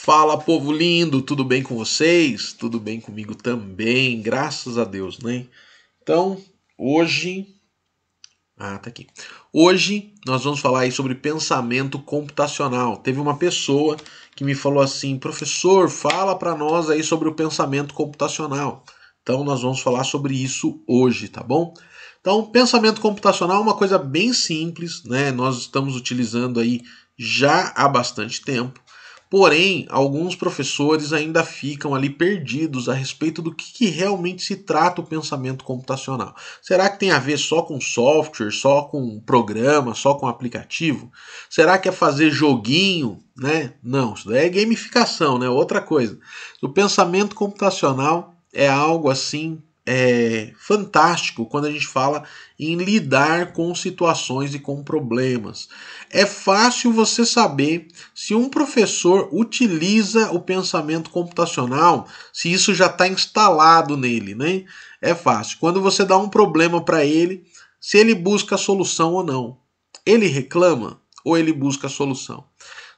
Fala, povo lindo, tudo bem com vocês? Tudo bem comigo também, graças a Deus, né? Então, hoje... tá aqui. Hoje nós vamos falar aí sobre pensamento computacional. Teve uma pessoa que me falou assim, professor, fala para nós aí sobre o pensamento computacional. Então, nós vamos falar sobre isso hoje, tá bom? Então, pensamento computacional é uma coisa bem simples, né? Nós estamos utilizando aí já há bastante tempo. Porém, alguns professores ainda ficam ali perdidos a respeito do que realmente se trata o pensamento computacional. Será que tem a ver só com software, só com programa, só com aplicativo? Será que é fazer joguinho, né? Não, isso daí é gamificação, né? Outra coisa. O pensamento computacional é algo assim fantástico quando a gente fala em lidar com situações e com problemas. É fácil você saber se um professor utiliza o pensamento computacional, se isso já está instalado nele, né? É fácil. Quando você dá um problema para ele, se ele busca a solução ou não. Ele reclama ou ele busca a solução?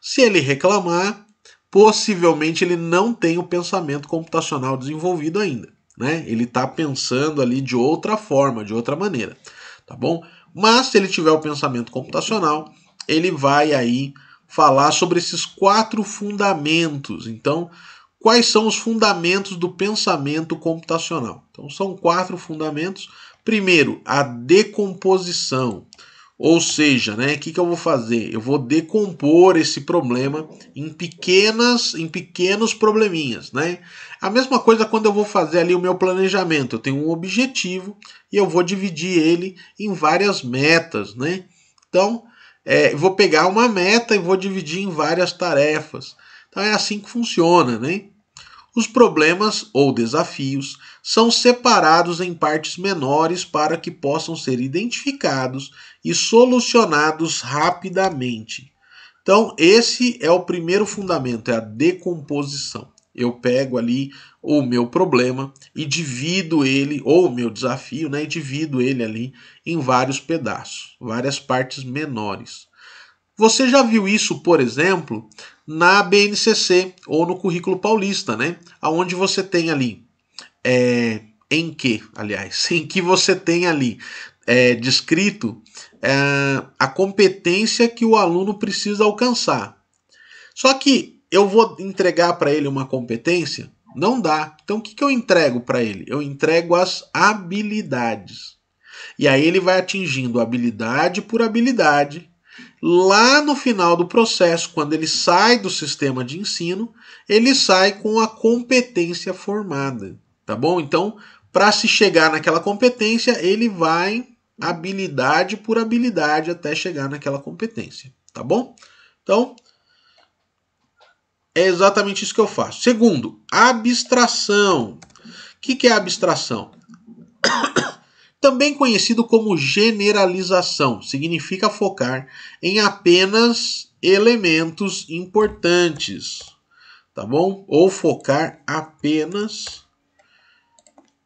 Se ele reclamar, possivelmente ele não tem o pensamento computacional desenvolvido ainda. Né? Ele está pensando ali de outra forma, de outra maneira, tá bom? Mas se ele tiver o pensamento computacional, ele vai aí falar sobre esses 4 fundamentos. Então, quais são os fundamentos do pensamento computacional? Então, são 4 fundamentos. Primeiro, a decomposição. Ou seja, né, o que eu vou fazer? Eu vou decompor esse problema em pequenos probleminhas, né? A mesma coisa quando eu vou fazer ali o meu planejamento. Eu tenho um objetivo e eu vou dividir ele em várias metas, né? Então, eu vou pegar uma meta e vou dividir em várias tarefas. Então é assim que funciona, né? Os problemas ou desafios são separados em partes menores para que possam ser identificados e solucionados rapidamente. Então, esse é o primeiro fundamento, é a decomposição. Eu pego ali o meu problema e divido ele, ou o meu desafio, né, e divido ele ali em vários pedaços, várias partes menores. Você já viu isso, por exemplo, na BNCC ou no currículo paulista, né? Onde você tem ali, em que você tem ali descrito a competência que o aluno precisa alcançar. Só que eu vou entregar para ele uma competência? Não dá. Então o que eu entrego para ele? Eu entrego as habilidades. E aí ele vai atingindo habilidade por habilidade. Lá no final do processo, quando ele sai do sistema de ensino, ele sai com a competência formada, tá bom? Então, para se chegar naquela competência, ele vai habilidade por habilidade até chegar naquela competência, tá bom? Então, é exatamente isso que eu faço. Segundo, abstração. O que é abstração? Também conhecido como generalização, significa focar em apenas elementos importantes, tá bom? Ou focar apenas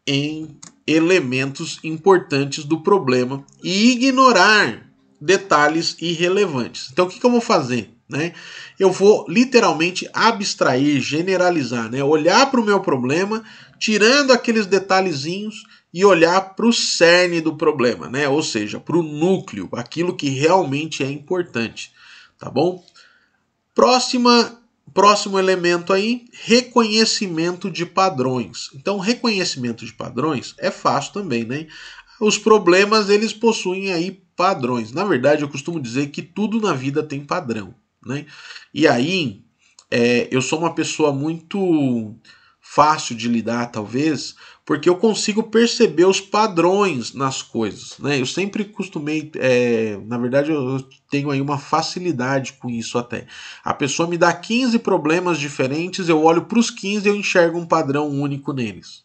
em elementos importantes do problema e ignorar detalhes irrelevantes. Então, o que eu vou fazer? Né? Eu vou literalmente abstrair, generalizar, né? Olhar para o meu problema, tirando aqueles detalhezinhos e olhar para o cerne do problema, né? Ou seja, para o núcleo, aquilo que realmente é importante, tá bom? Próximo elemento aí, reconhecimento de padrões. Então, reconhecimento de padrões é fácil também, né? Os problemas, eles possuem aí padrões. Na verdade, eu costumo dizer que tudo na vida tem padrão, né? E aí, eu sou uma pessoa muito fácil de lidar, talvez, porque eu consigo perceber os padrões nas coisas, né? Eu sempre costumei, na verdade, eu tenho aí uma facilidade com isso até. A pessoa me dá 15 problemas diferentes, eu olho para os 15 e eu enxergo um padrão único neles.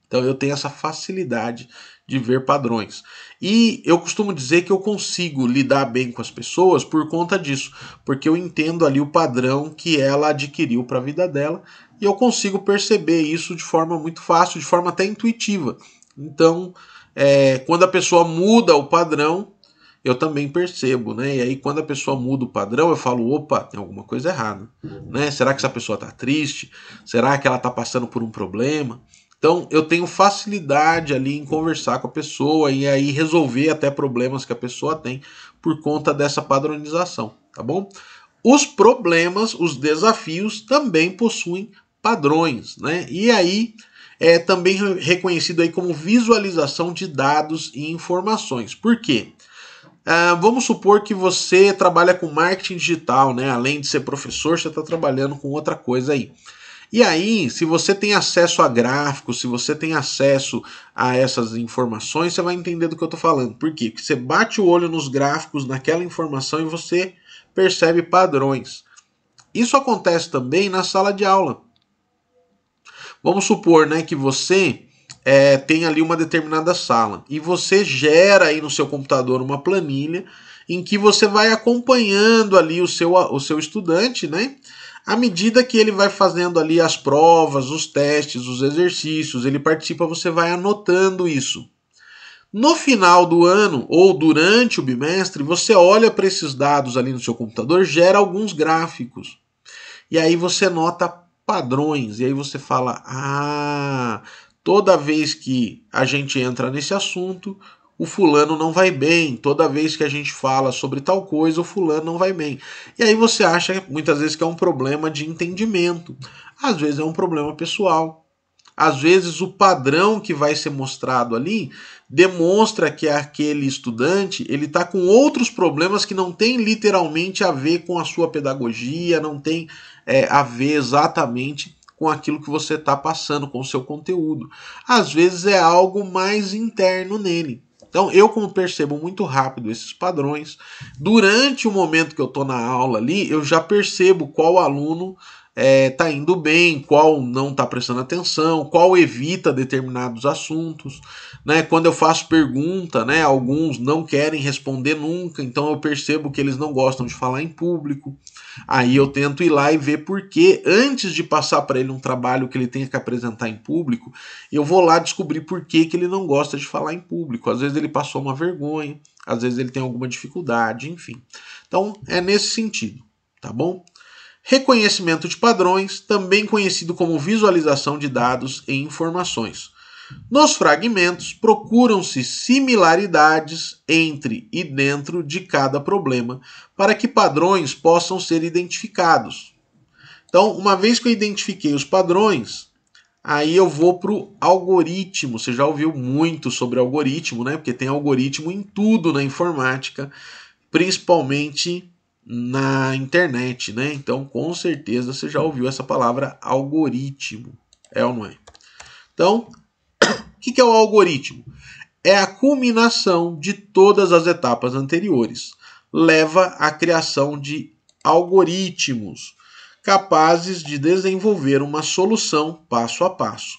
Então eu tenho essa facilidade de ver padrões. E eu costumo dizer que eu consigo lidar bem com as pessoas por conta disso, porque eu entendo ali o padrão que ela adquiriu para a vida dela e eu consigo perceber isso de forma muito fácil, de forma até intuitiva. Então, quando a pessoa muda o padrão, eu também percebo, né? E aí quando a pessoa muda o padrão, eu falo, opa, tem alguma coisa errada, né? Será que essa pessoa está triste? Será que ela está passando por um problema? Então eu tenho facilidade ali em conversar com a pessoa e aí resolver até problemas que a pessoa tem por conta dessa padronização, tá bom? Os problemas, os desafios também possuem padrões, né? E aí é também reconhecido aí como visualização de dados e informações. Por quê? Vamos supor que você trabalha com marketing digital, né? Além de ser professor, você está trabalhando com outra coisa aí. E aí, se você tem acesso a gráficos, se você tem acesso a essas informações, você vai entender do que eu estou falando. Por quê? Porque você bate o olho nos gráficos, naquela informação, e você percebe padrões. Isso acontece também na sala de aula. Vamos supor, né, que você tem ali uma determinada sala e você gera aí no seu computador uma planilha em que você vai acompanhando ali o seu estudante, né? À medida que ele vai fazendo ali as provas, os testes, os exercícios, ele participa, você vai anotando isso. No final do ano ou durante o bimestre, você olha para esses dados ali no seu computador, gera alguns gráficos. E aí você nota padrões. E aí você fala: ah, toda vez que a gente entra nesse assunto, o fulano não vai bem. Toda vez que a gente fala sobre tal coisa, o fulano não vai bem. E aí você acha muitas vezes que é um problema de entendimento. Às vezes é um problema pessoal. Às vezes o padrão que vai ser mostrado ali demonstra que aquele estudante ele está com outros problemas que não tem literalmente a ver com a sua pedagogia, não tem a ver exatamente com aquilo que você está passando, com o seu conteúdo. Às vezes é algo mais interno nele. Então eu, como percebo muito rápido esses padrões, durante o momento que eu estou na aula ali, eu já percebo qual aluno tá indo bem, qual não está prestando atenção, qual evita determinados assuntos, né? Quando eu faço pergunta, né, alguns não querem responder nunca, então eu percebo que eles não gostam de falar em público. Aí eu tento ir lá e ver por que, antes de passar para ele um trabalho que ele tenha que apresentar em público, eu vou lá descobrir por que ele não gosta de falar em público. Às vezes ele passou uma vergonha, às vezes ele tem alguma dificuldade, enfim. Então é nesse sentido, tá bom? Reconhecimento de padrões, também conhecido como visualização de dados e informações. Nos fragmentos, procuram-se similaridades entre e dentro de cada problema para que padrões possam ser identificados. Então, uma vez que eu identifiquei os padrões, aí eu vou para o algoritmo. Você já ouviu muito sobre algoritmo, né? Porque tem algoritmo em tudo na informática, principalmente na internet, né? Então, com certeza você já ouviu essa palavra algoritmo. É ou não é? Então, o que é o algoritmo? É a culminação de todas as etapas anteriores. Leva à criação de algoritmos capazes de desenvolver uma solução passo a passo.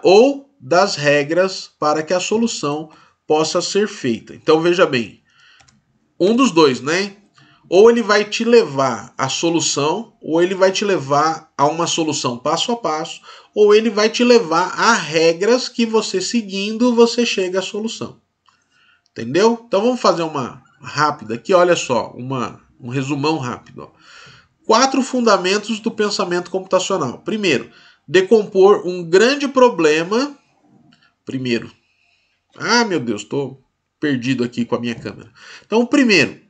Ou das regras para que a solução possa ser feita. Então, veja bem, um dos dois, né? Ou ele vai te levar à solução, ou ele vai te levar a uma solução passo a passo, ou ele vai te levar a regras que você seguindo, você chega à solução. Entendeu? Então vamos fazer uma rápida aqui, olha só, um resumão rápido. Ó. 4 fundamentos do pensamento computacional. Primeiro, decompor um grande problema. Primeiro. Meu Deus, estou perdido aqui com a minha câmera. Então, primeiro,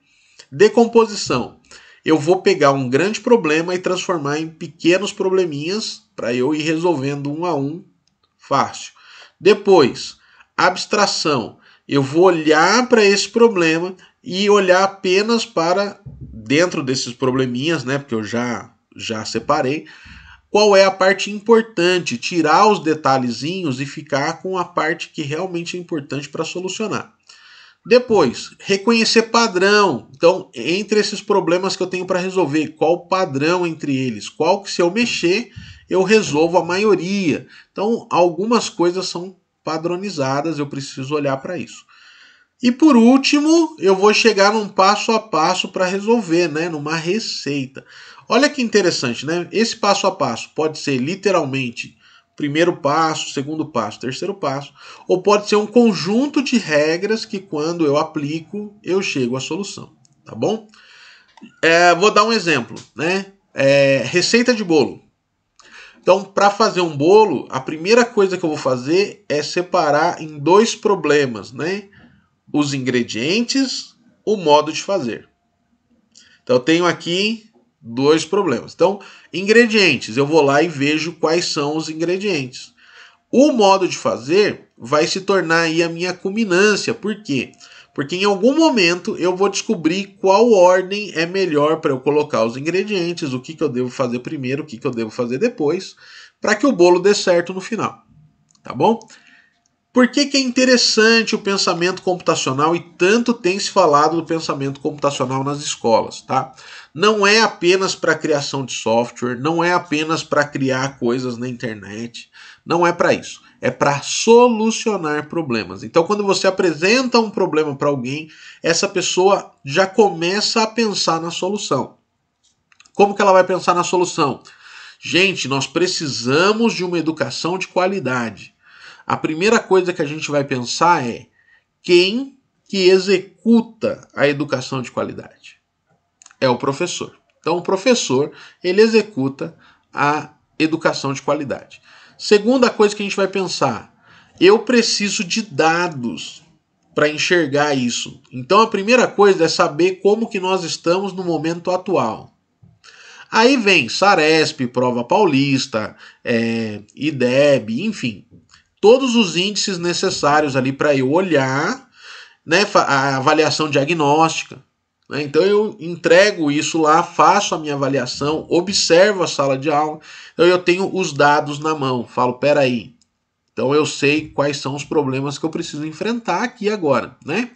decomposição. Eu vou pegar um grande problema e transformar em pequenos probleminhas para eu ir resolvendo um a um fácil. Depois, abstração. Eu vou olhar para esse problema e olhar apenas para dentro desses probleminhas, né? Porque eu já separei. Qual é a parte importante? Tirar os detalhezinhos e ficar com a parte que realmente é importante para solucionar. Depois, reconhecer padrão. Então, entre esses problemas que eu tenho para resolver, qual o padrão entre eles? Qual que, se eu mexer, eu resolvo a maioria? Então, algumas coisas são padronizadas, eu preciso olhar para isso. E por último, eu vou chegar num passo a passo para resolver, né? Numa receita. Olha que interessante, né? Esse passo a passo pode ser literalmente primeiro passo, segundo passo, terceiro passo, ou pode ser um conjunto de regras que quando eu aplico, eu chego à solução, tá bom? Vou dar um exemplo, né? Receita de bolo. Então, para fazer um bolo, a primeira coisa que eu vou fazer é separar em dois problemas, né? Os ingredientes, o modo de fazer. Então, eu tenho aqui dois problemas. Então, ingredientes, eu vou lá e vejo quais são os ingredientes. O modo de fazer vai se tornar aí a minha culminância. Por quê? Porque em algum momento eu vou descobrir qual ordem é melhor para eu colocar os ingredientes, o que eu devo fazer primeiro, o que eu devo fazer depois, para que o bolo dê certo no final. Tá bom? Por que é interessante o pensamento computacional e tanto tem se falado do pensamento computacional nas escolas, tá? Não é apenas para criação de software, não é apenas para criar coisas na internet, não é para isso. É para solucionar problemas. Então, quando você apresenta um problema para alguém, essa pessoa já começa a pensar na solução. Como que ela vai pensar na solução? Gente, nós precisamos de uma educação de qualidade. A primeira coisa que a gente vai pensar é quem que executa a educação de qualidade? É o professor. Então, o professor, ele executa a educação de qualidade. Segunda coisa que a gente vai pensar, eu preciso de dados para enxergar isso. Então, a primeira coisa é saber como que nós estamos no momento atual. Aí vem Saresp, Prova Paulista, IDEB, enfim, todos os índices necessários ali para eu olhar, né, a avaliação diagnóstica. Né? Então eu entrego isso lá, faço a minha avaliação, observo a sala de aula, então eu tenho os dados na mão, falo, peraí, então eu sei quais são os problemas que eu preciso enfrentar aqui agora. Né?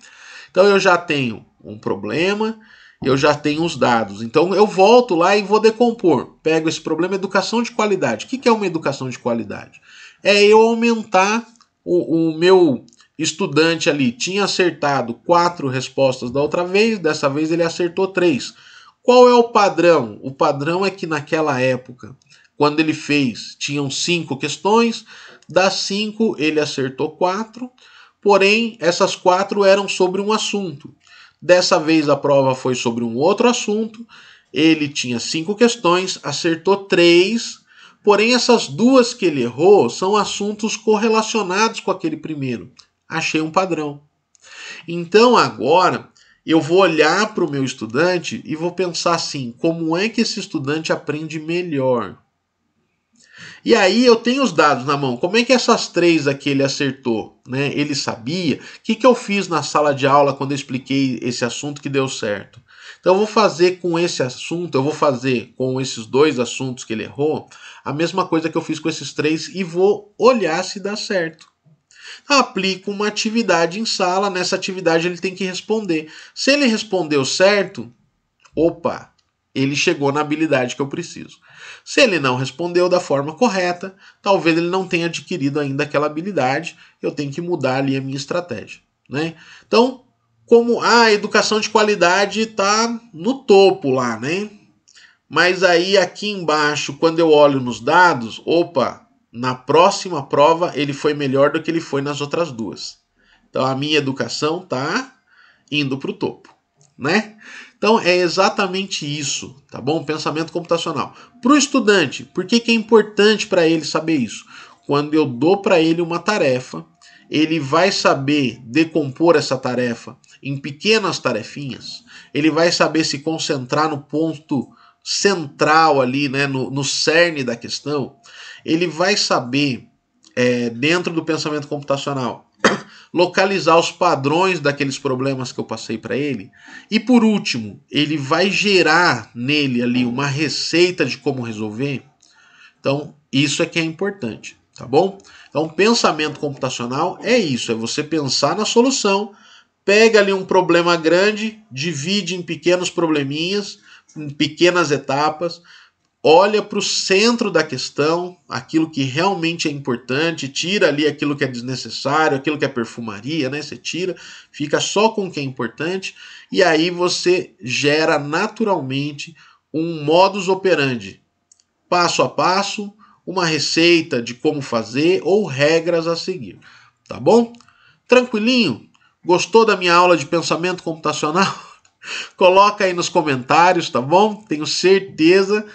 Então eu já tenho um problema, eu já tenho os dados. Então eu volto lá e vou decompor. Pego esse problema, educação de qualidade. O que é uma educação de qualidade? É eu aumentar o meu estudante ali. Tinha acertado 4 respostas da outra vez, dessa vez ele acertou 3. Qual é o padrão? O padrão é que naquela época, quando ele fez, tinham 5 questões, das 5 ele acertou 4, porém essas 4 eram sobre um assunto. Dessa vez a prova foi sobre um outro assunto, ele tinha 5 questões, acertou 3, porém essas 2 que ele errou são assuntos correlacionados com aquele primeiro. Achei um padrão. Então agora eu vou olhar para o meu estudante e vou pensar assim, como é que esse estudante aprende melhor? E aí eu tenho os dados na mão. Como é que essas 3 aqui ele acertou? Né? Ele sabia? O que eu fiz na sala de aula quando eu expliquei esse assunto que deu certo? Então eu vou fazer com esse assunto, eu vou fazer com esses 2 assuntos que ele errou, a mesma coisa que eu fiz com esses 3 e vou olhar se dá certo. Aplico uma atividade em sala, nessa atividade ele tem que responder. Se ele respondeu certo, opa, ele chegou na habilidade que eu preciso. Se ele não respondeu da forma correta, talvez ele não tenha adquirido ainda aquela habilidade, eu tenho que mudar ali a minha estratégia. Né? Então, como a educação de qualidade está no topo lá, né? Mas aí aqui embaixo, quando eu olho nos dados, opa, na próxima prova ele foi melhor do que ele foi nas outras 2. Então a minha educação está indo para o topo. Né? Então é exatamente isso, tá bom? Pensamento computacional. Para o estudante, por que é importante para ele saber isso? Quando eu dou para ele uma tarefa, ele vai saber decompor essa tarefa em pequenas tarefinhas, ele vai saber se concentrar no ponto central ali, né, no cerne da questão, ele vai saber, dentro do pensamento computacional, localizar os padrões daqueles problemas que eu passei para ele. E por último, ele vai gerar nele ali uma receita de como resolver. Então, isso é que é importante, tá bom? Então, pensamento computacional é isso, é você pensar na solução, pega ali um problema grande, divide em pequenos probleminhas, em pequenas etapas, olha para o centro da questão, aquilo que realmente é importante, tira ali aquilo que é desnecessário, aquilo que é perfumaria, né? Você tira, fica só com o que é importante, e aí você gera naturalmente um modus operandi, passo a passo, uma receita de como fazer ou regras a seguir, tá bom? Tranquilinho? Gostou da minha aula de pensamento computacional? Coloca aí nos comentários, tá bom? Tenho certeza.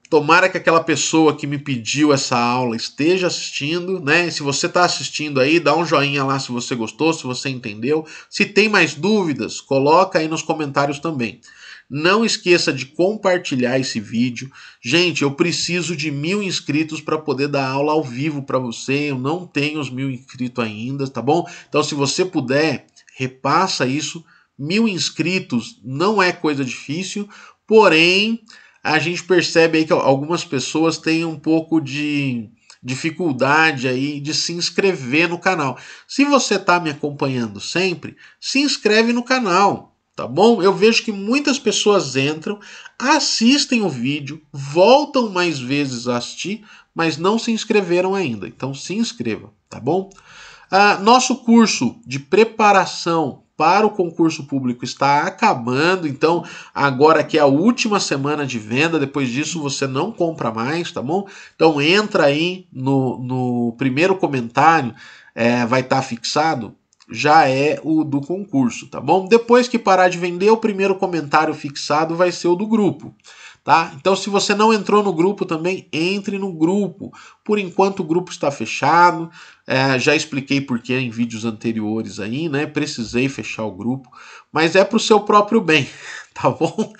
Tomara que aquela pessoa que me pediu essa aula esteja assistindo, né? Se você está assistindo aí, dá um joinha lá se você gostou, se você entendeu. Se tem mais dúvidas, coloca aí nos comentários também. Não esqueça de compartilhar esse vídeo. Gente, eu preciso de 1000 inscritos para poder dar aula ao vivo para você. Eu não tenho os 1000 inscritos ainda, tá bom? Então, se você puder, repassa isso. 1000 inscritos não é coisa difícil, porém a gente percebe aí que algumas pessoas têm um pouco de dificuldade aí de se inscrever no canal. Se você está me acompanhando sempre, se inscreve no canal, tá bom? Eu vejo que muitas pessoas entram, assistem o vídeo, voltam mais vezes a assistir, mas não se inscreveram ainda. Então se inscreva, tá bom? Nosso curso de preparação para o concurso público está acabando, então agora que é a última semana de venda, depois disso você não compra mais, tá bom? Então entra aí no primeiro comentário, vai estar fixado, já é o do concurso, tá bom? Depois que parar de vender, o primeiro comentário fixado vai ser o do grupo. Tá? Então, se você não entrou no grupo também, entre no grupo. Por enquanto, o grupo está fechado. Já expliquei por que em vídeos anteriores aí, né? Precisei fechar o grupo, mas é para o seu próprio bem, tá bom?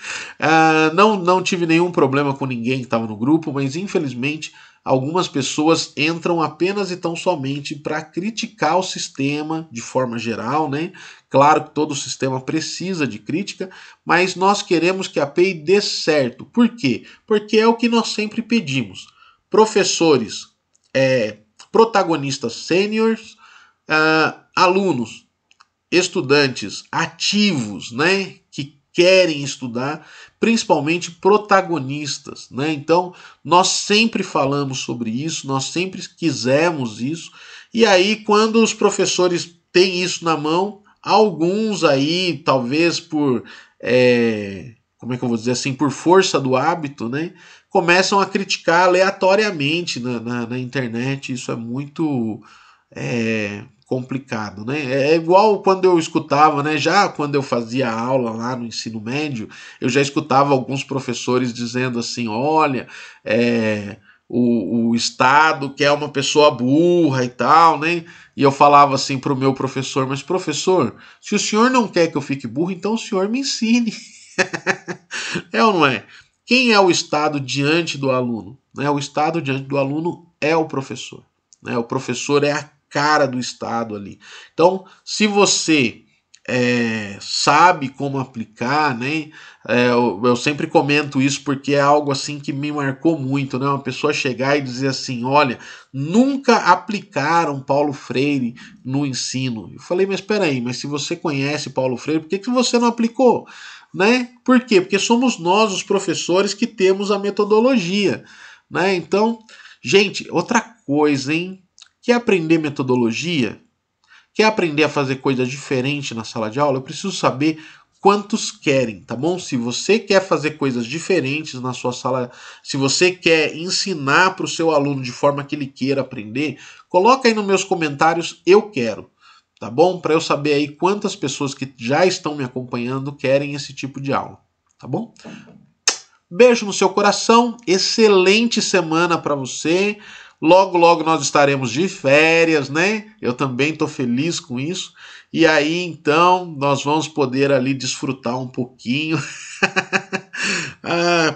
Não tive nenhum problema com ninguém que estava no grupo, mas infelizmente algumas pessoas entram apenas e tão somente para criticar o sistema de forma geral, né? Claro que todo sistema precisa de crítica, mas nós queremos que a APEI dê certo. Por quê? Porque é o que nós sempre pedimos. Professores, protagonistas sêniores, alunos, estudantes ativos, né? Que querem estudar, principalmente protagonistas, né? Então, nós sempre falamos sobre isso, nós sempre quisemos isso, e aí quando os professores têm isso na mão, alguns aí, talvez por, como é que eu vou dizer assim, por força do hábito, né? Começam a criticar aleatoriamente na internet, isso é muito complicado, né? É igual quando eu escutava, né? Já quando eu fazia aula lá no ensino médio, eu já escutava alguns professores dizendo assim: olha, o Estado quer uma pessoa burra e tal, né? E eu falava assim para o meu professor: mas professor, se o senhor não quer que eu fique burro, então o senhor me ensine. É ou não é? Quem é o Estado diante do aluno? O Estado diante do aluno é o professor. O professor é a cara do Estado ali. Então, se você sabe como aplicar, né? Eu sempre comento isso porque é algo assim que me marcou muito, né? Uma pessoa chegar e dizer assim: olha, nunca aplicaram Paulo Freire no ensino. Eu falei: mas espera aí, mas se você conhece Paulo Freire, por que você não aplicou? Né? Por quê? Porque somos nós, os professores, que temos a metodologia, né? Então, gente, outra coisa, hein? Quer aprender metodologia? Quer aprender a fazer coisa diferente na sala de aula? Eu preciso saber quantos querem, tá bom? Se você quer fazer coisas diferentes na sua sala, se você quer ensinar para o seu aluno de forma que ele queira aprender, coloca aí nos meus comentários "eu quero", tá bom? Para eu saber aí quantas pessoas que já estão me acompanhando querem esse tipo de aula, tá bom? Beijo no seu coração, excelente semana para você. Logo, logo nós estaremos de férias, né? Eu também estou feliz com isso. E aí, então, nós vamos poder ali desfrutar um pouquinho,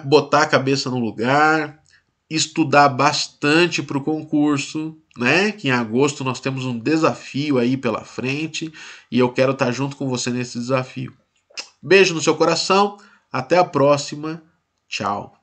botar a cabeça no lugar, estudar bastante para o concurso, né? Que em agosto nós temos um desafio aí pela frente e eu quero estar junto com você nesse desafio. Beijo no seu coração, até a próxima, tchau.